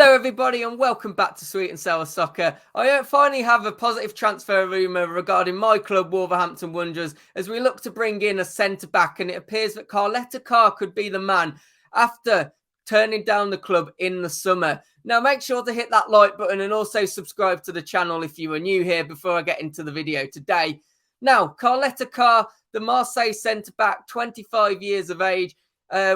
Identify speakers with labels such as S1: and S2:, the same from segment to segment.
S1: Hello everybody and welcome back to Sweet and Sour Soccer. I finally have a positive transfer rumour regarding my club Wolverhampton Wanderers as we look to bring in a centre-back, and it appears that Caleta-Car could be the man after turning down the club in the summer. Now make sure to hit that like button and also subscribe to the channel if you are new here before I get into the video today. Now, Caleta-Car, the Marseille centre-back, 25 years of age.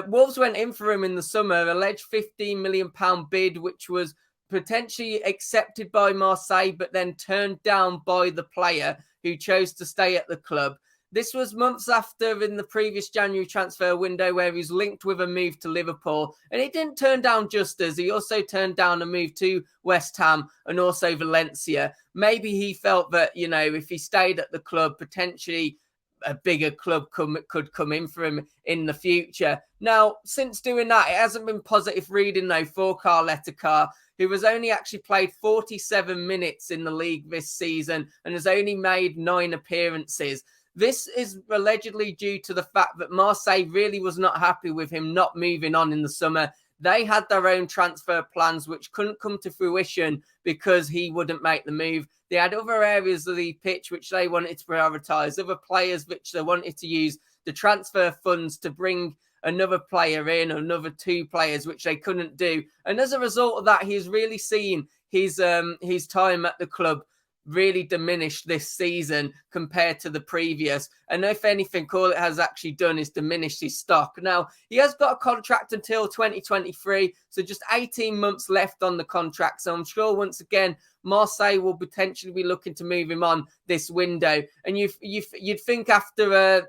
S1: Wolves went in for him in the summer, alleged £15 million bid, which was potentially accepted by Marseille, but then turned down by the player who chose to stay at the club. This was months after in the previous January transfer window where he was linked with a move to Liverpool. And he didn't turn down just as he also turned down a move to West Ham and also Valencia. Maybe he felt that, if he stayed at the club, potentially a bigger club could come in for him in the future. Now, since doing that, it hasn't been positive reading, though, for Caleta-Car, who has only actually played 47 minutes in the league this season and has only made 9 appearances. This is allegedly due to the fact that Marseille really was not happy with him not moving on in the summer. They had their own transfer plans, which couldn't come to fruition because he wouldn't make the move. They had other areas of the pitch which they wanted to prioritise, other players which they wanted to use the transfer funds to bring another player in, another 2 players, which they couldn't do. And as a result of that, he's really seen his time at the club really diminished this season compared to the previous. And if anything, all it has actually done is diminished his stock. Now, he has got a contract until 2023, so just 18 months left on the contract. So I'm sure once again, Marseille will potentially be looking to move him on this window. And you'd think after a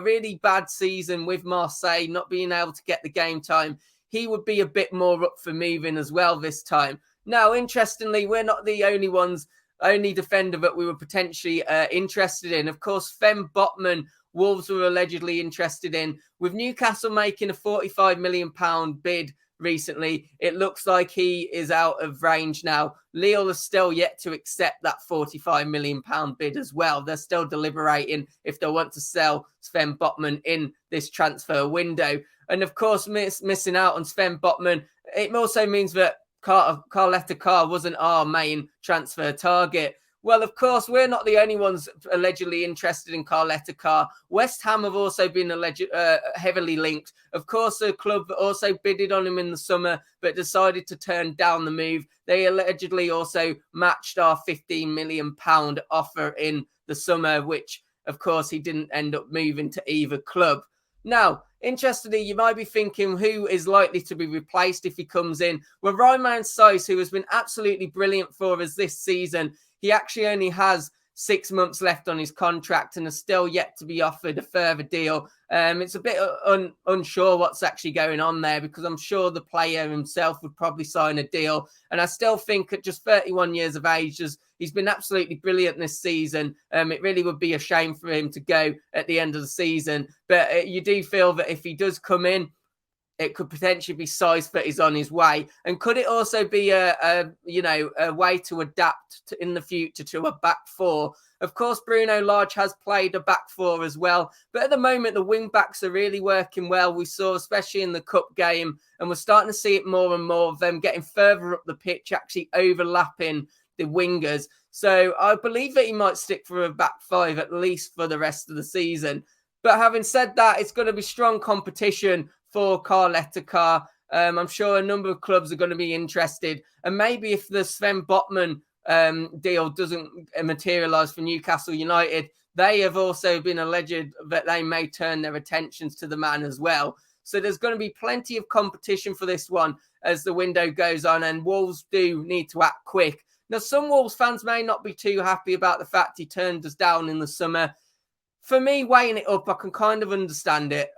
S1: really bad season with Marseille not being able to get the game time, he would be a bit more up for moving as well this time. Now, interestingly, we're not the only defender that we were potentially interested in. Of course, Sven Botman, Wolves were allegedly interested in. With Newcastle making a £45 million bid recently, it looks like he is out of range now. Lille is still yet to accept that £45 million bid as well. They're still deliberating if they want to sell Sven Botman in this transfer window. And of course, missing out on Sven Botman, it also means that Caleta-Car wasn't our main transfer target. Well, of course, we're not the only ones allegedly interested in Caleta-Car. West Ham have also been heavily linked. Of course, the club also bidded on him in the summer, but decided to turn down the move. They allegedly also matched our £15 million offer in the summer, which, of course, he didn't end up moving to either club. Now, interestingly, you might be thinking who is likely to be replaced if he comes in. Well, Romain Saiss, who has been absolutely brilliant for us this season, he actually only has 6 months left on his contract and is still yet to be offered a further deal. It's a bit unsure what's actually going on there because I'm sure the player himself would probably sign a deal. And I still think at just 31 years of age, he's been absolutely brilliant this season. It really would be a shame for him to go at the end of the season. But you do feel that if he does come in, it could potentially be Saiss that is on his way. And could it also be a way to adapt in the future to a back 4? Of course, Bruno Lage has played a back 4 as well. But at the moment, the wing backs are really working well. We saw, especially in the cup game, and we're starting to see it more and more of them getting further up the pitch, actually overlapping the wingers. So I believe that he might stick for a back 5 at least for the rest of the season. But having said that, it's going to be strong competition for Caleta-Car. I'm sure a number of clubs are going to be interested. And maybe if the Sven Botman deal doesn't materialise for Newcastle United, they have also been alleged that they may turn their attentions to the man as well. So there's going to be plenty of competition for this one as the window goes on, and Wolves do need to act quick. Now, some Wolves fans may not be too happy about the fact he turned us down in the summer. For me, weighing it up, I can kind of understand it.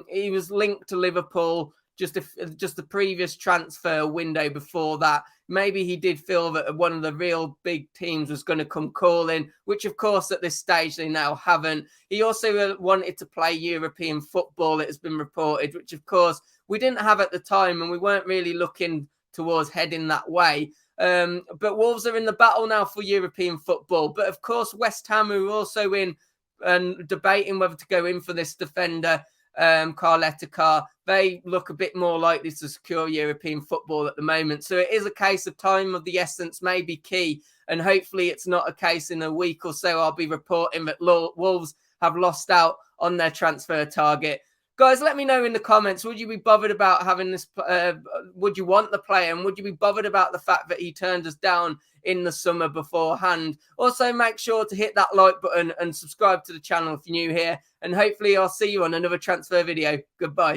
S1: He was linked to Liverpool just the previous transfer window before that. Maybe he did feel that one of the real big teams was going to come calling, which, of course, at this stage, they now haven't. He also wanted to play European football, it has been reported, which, of course, we didn't have at the time, and we weren't really looking towards heading that way. But Wolves are in the battle now for European football. But, of course, West Ham are also in and debating whether to go in for this defender. Caleta-Car, they look a bit more likely to secure European football at the moment. So it is a case of time of the essence may be key. And hopefully it's not a case in a week or so I'll be reporting that Wolves have lost out on their transfer target. Guys, let me know in the comments, would you be bothered about having this? Would you want the player? And would you be bothered about the fact that he turned us down in the summer beforehand? Also, make sure to hit that like button and subscribe to the channel if you're new here. And hopefully I'll see you on another transfer video. Goodbye.